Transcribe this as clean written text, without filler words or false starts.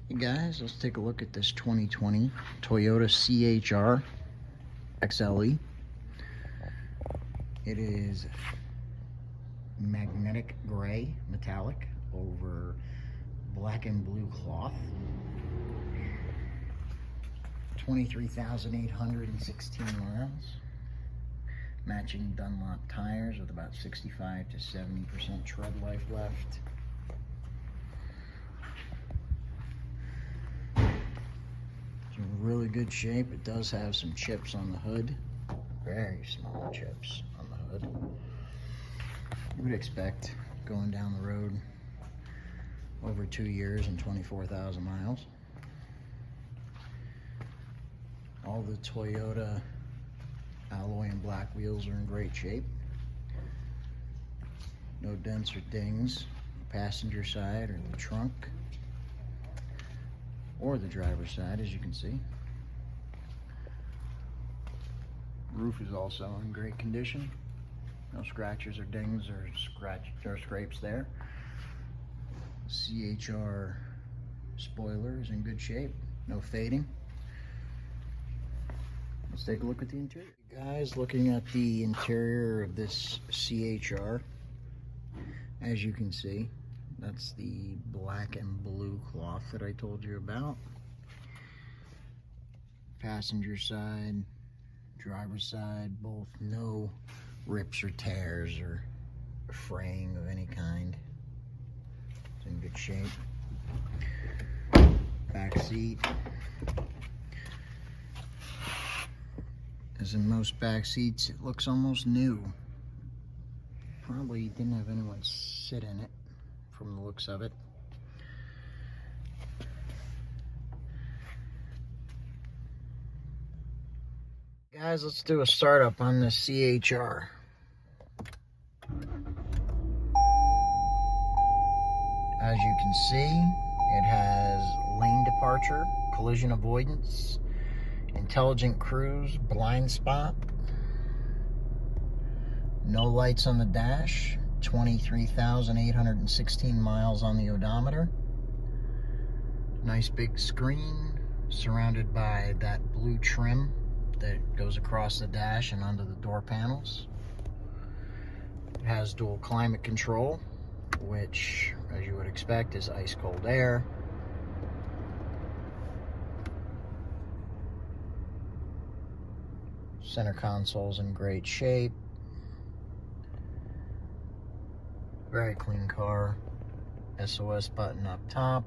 Hey guys, let's take a look at this 2020 Toyota CHR XLE. It is magnetic gray metallic over black and blue cloth. 23,816 miles. Matching Dunlop tires with about 65 to 70% tread life left. It's in really good shape. It does have some chips on the hood. Very small chips on the hood. You would expect going down the road over 2 years and 24,000 miles. All the Toyota alloy and black wheels are in great shape. No dents or dings. Passenger side or the trunk or the driver's side, as you can see. Roof is also in great condition. No scratches or dings or scrapes there. CHR spoiler is in good shape. No fading. Let's take a look at the interior. Guys, looking at the interior of this CHR, as you can see, that's the black and blue cloth that I told you about. Passenger side, driver's side, both no rips or tears or fraying of any kind. It's in good shape. Back seat. As in most back seats, it looks almost new. Probably didn't have anyone sit in it from the looks of it. Guys, let's do a startup on this CHR. As you can see, it has lane departure, collision avoidance, intelligent cruise, blind spot, no lights on the dash, 23,816 miles on the odometer. Nice big screen surrounded by that blue trim that goes across the dash and onto the door panels. It has dual climate control, which, as you would expect, is ice cold air. Center console's in great shape. Very clean car. SOS button up top.